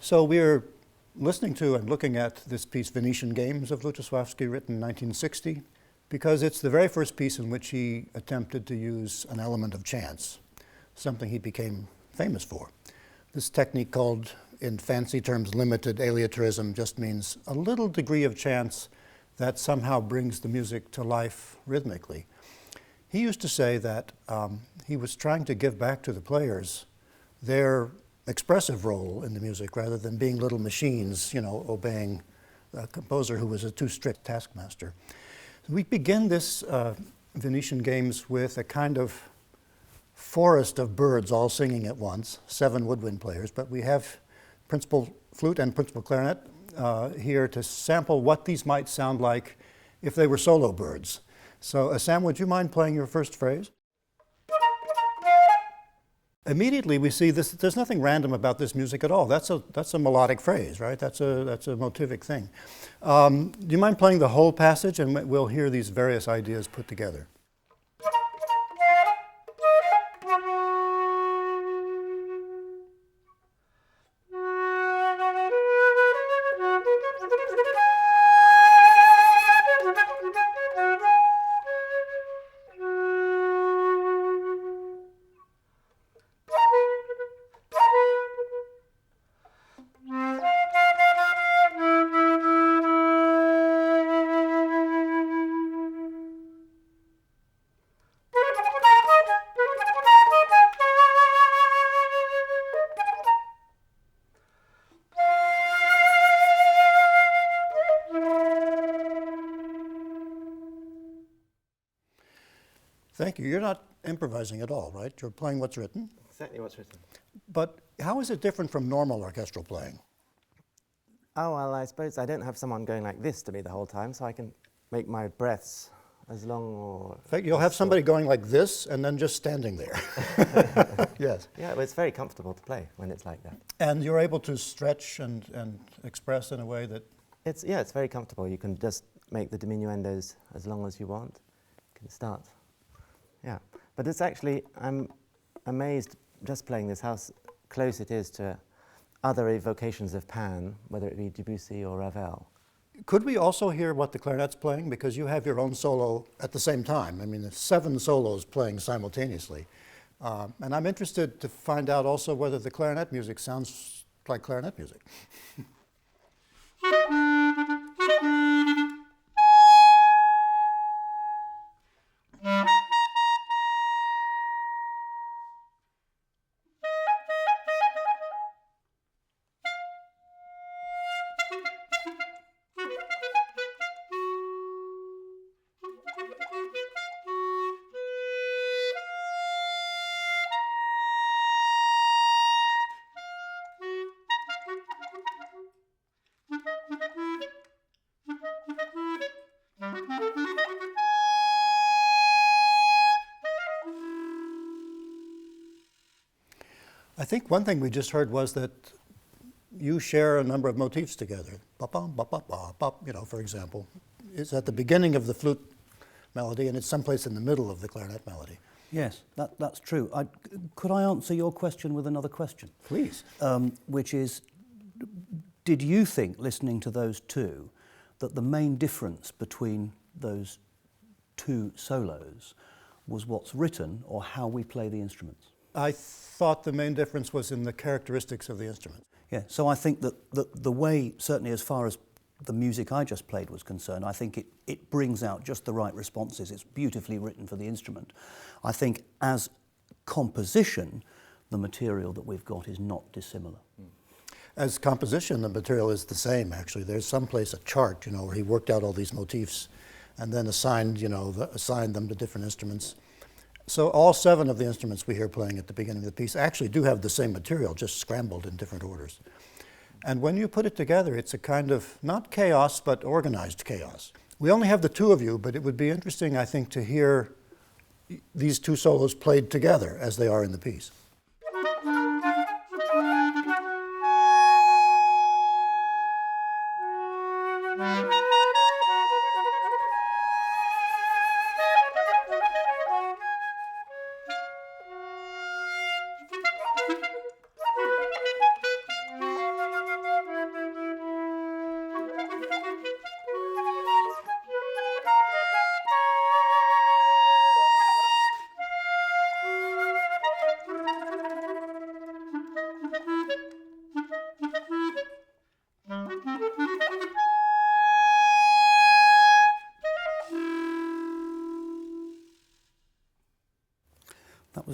So we're listening to and looking at this piece, Venetian Games of Lutosławski, written in 1960, because it's the very first piece in which he attempted to use an element of chance, something he became famous for. This technique, called in fancy terms limited aleatoryzm, just means a little degree of chance that somehow brings the music to life rhythmically. He used to say that he was trying to give back to the players their expressive role in the music rather than being little machines, you know, obeying a composer who was a too strict taskmaster. We begin this Venetian Games with a kind of forest of birds all singing at once, 7 woodwind players, but we have principal flute and principal clarinet here to sample what these might sound like if they were solo birds. So Sam, would you mind playing your first phrase? Immediately we see this, there's nothing random about this music at all. That's a melodic phrase, right? That's a motivic thing. Do you mind playing the whole passage, and we'll hear these various ideas put together? Thank you. You're not improvising at all, right? You're playing what's written. Exactly what's written. But how is it different from normal orchestral playing? Oh, well, I suppose I don't have someone going like this to me the whole time, so I can make my breaths as long or... In fact, you'll have somebody going like this and then just standing there. Yes. Yeah, well, it's very comfortable to play when it's like that. And you're able to stretch and express in a way that... It's very comfortable. You can just make the diminuendos as long as you want. You can start. Yeah, but it's actually, I'm amazed just playing this how close it is to other evocations of Pan, whether it be Debussy or Ravel. Could we also hear what the clarinet's playing? Because you have your own solo at the same time. I mean, there's 7 solos playing simultaneously. And I'm interested to find out also whether the clarinet music sounds like clarinet music. I think one thing we just heard was that you share a number of motifs together. Ba-bum, ba-ba-ba-bop, you know, for example. It's at the beginning of the flute melody, and it's someplace in the middle of the clarinet melody. Yes, that's true. Could I answer your question with another question? Please. Which is, did you think, listening to those two, that the main difference between those 2 solos was what's written or how we play the instruments? I thought the main difference was in the characteristics of the instrument. Yeah, so I think that the way, certainly as far as the music I just played was concerned, I think it brings out just the right responses. It's beautifully written for the instrument. I think as composition, the material that we've got is not dissimilar. As composition, the material is the same, actually. There's someplace a chart, you know, where he worked out all these motifs and then assigned them to different instruments. So all 7 of the instruments we hear playing at the beginning of the piece actually do have the same material, just scrambled in different orders. And when you put it together, it's a kind of, not chaos, but organized chaos. We only have the 2 of you, but it would be interesting, I think, to hear these 2 solos played together as they are in the piece.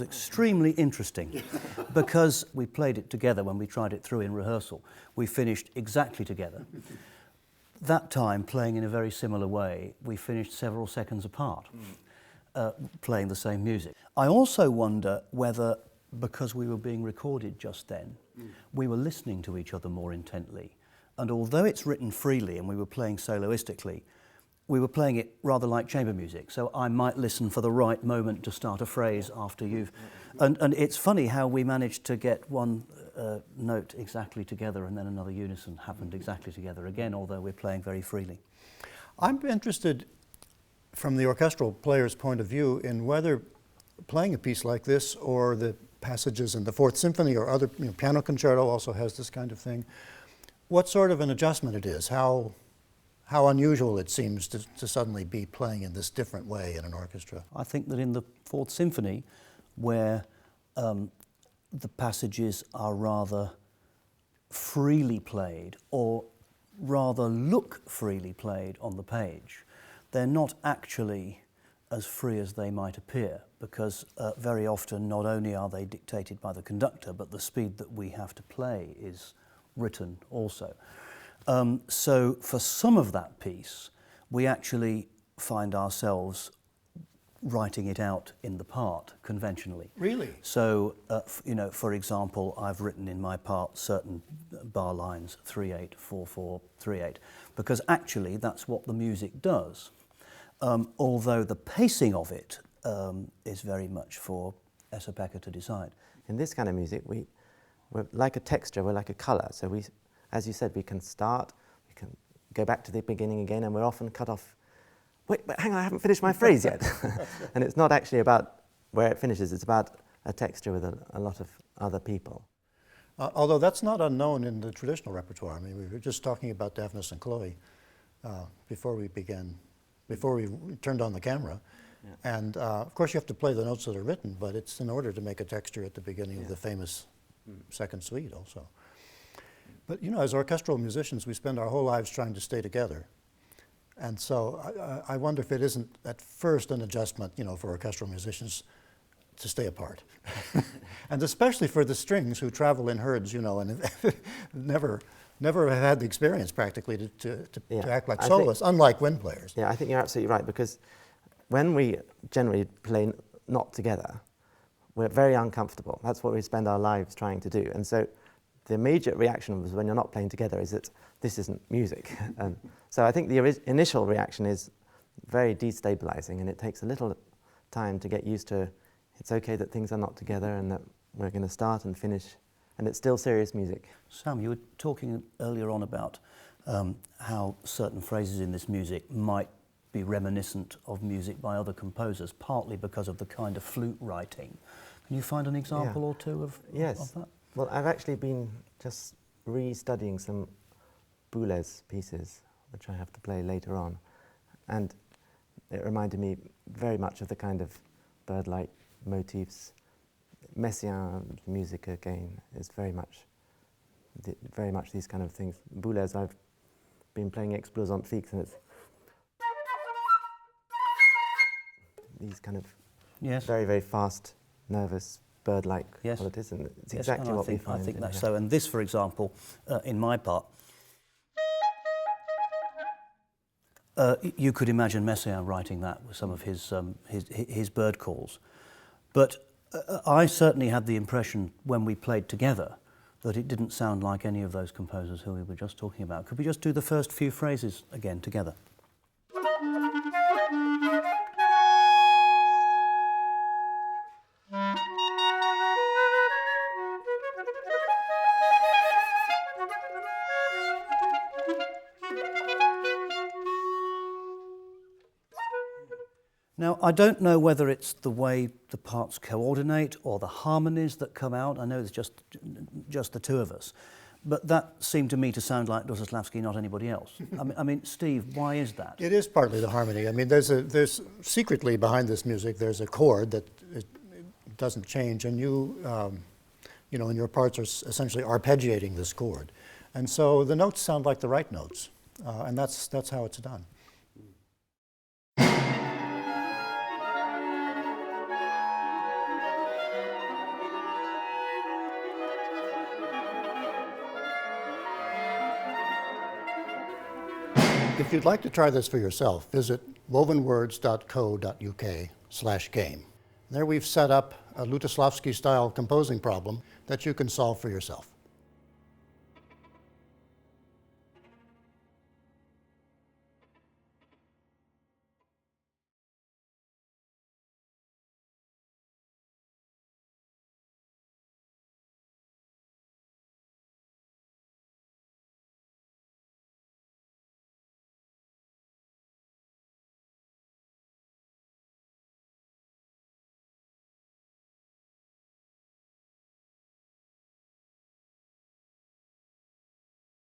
extremely interesting because we played it together when we tried it through in rehearsal. We finished exactly together. That time, playing in a very similar way, we finished several seconds apart, playing the same music. I also wonder whether, because we were being recorded just then, we were listening to each other more intently. And although it's written freely and we were playing soloistically, we were playing it rather like chamber music. So I might listen for the right moment to start a phrase after you've... And it's funny how we managed to get one note exactly together and then another unison happened exactly together again, although we're playing very freely. I'm interested, from the orchestral player's point of view, in whether playing a piece like this or the passages in the Fourth Symphony or other, piano concerto also has this kind of thing, what sort of an adjustment it is, how unusual it seems to suddenly be playing in this different way in an orchestra. I think that in the Fourth Symphony, where the passages are rather freely played or rather look freely played on the page, they're not actually as free as they might appear, because very often not only are they dictated by the conductor, but the speed that we have to play is written also. So for some of that piece, we actually find ourselves writing it out in the part conventionally. Really? So, for example, I've written in my part certain bar lines, 3/8, 4/4, 3/8, because actually that's what the music does. Although the pacing of it is very much for Esa-Pekka to decide. In this kind of music, we're like a texture, we're like a colour. So we, as you said, we can start, we can go back to the beginning again, and we're often cut off. Wait, but hang on, I haven't finished my phrase yet. And it's not actually about where it finishes, it's about a texture with a lot of other people. Although that's not unknown in the traditional repertoire. I mean, we were just talking about Daphnis and Chloe before we turned on the camera. Yeah. And of course you have to play the notes that are written, but it's in order to make a texture at the beginning of the famous second suite also. But as orchestral musicians, we spend our whole lives trying to stay together. And so I wonder if it isn't at first an adjustment, for orchestral musicians to stay apart. And especially for the strings who travel in herds, and never have had the experience practically to act like soloists, unlike wind players. Yeah, I think you're absolutely right, because when we generally play not together, we're very uncomfortable. That's what we spend our lives trying to do. And so the immediate reaction was, when you're not playing together, is that this isn't music. So I think the initial reaction is very destabilizing, and it takes a little time to get used to it's okay that things are not together and that we're going to start and finish, and it's still serious music. Sam, you were talking earlier on about how certain phrases in this music might be reminiscent of music by other composers, partly because of the kind of flute writing. Can you find an example or two of that? Well, I've actually been just re-studying some Boulez pieces, which I have to play later on, and it reminded me very much of the kind of bird-like motifs. Messiaen music again is very much these kind of things. Boulez, I've been playing Explosion Fixe, and it's these kind of very, very fast, nervous, bird-like qualities, and it's exactly what we find. I think that's so. And this, for example, in my part, you could imagine Messiaen writing that with some of his bird calls. But I certainly had the impression when we played together that it didn't sound like any of those composers who we were just talking about. Could we just do the first few phrases again together? Now, I don't know whether it's the way the parts coordinate or the harmonies that come out. I know it's just the two of us. But that seemed to me to sound like Lutosławski, not anybody else. I mean, Steve, why is that? It is partly the harmony. I mean, there's secretly behind this music, there's a chord that it doesn't change, and you and your parts are essentially arpeggiating this chord. And so the notes sound like the right notes, and that's how it's done. If you'd like to try this for yourself, visit wovenwords.co.uk/game. There we've set up a Lutosławski-style composing problem that you can solve for yourself.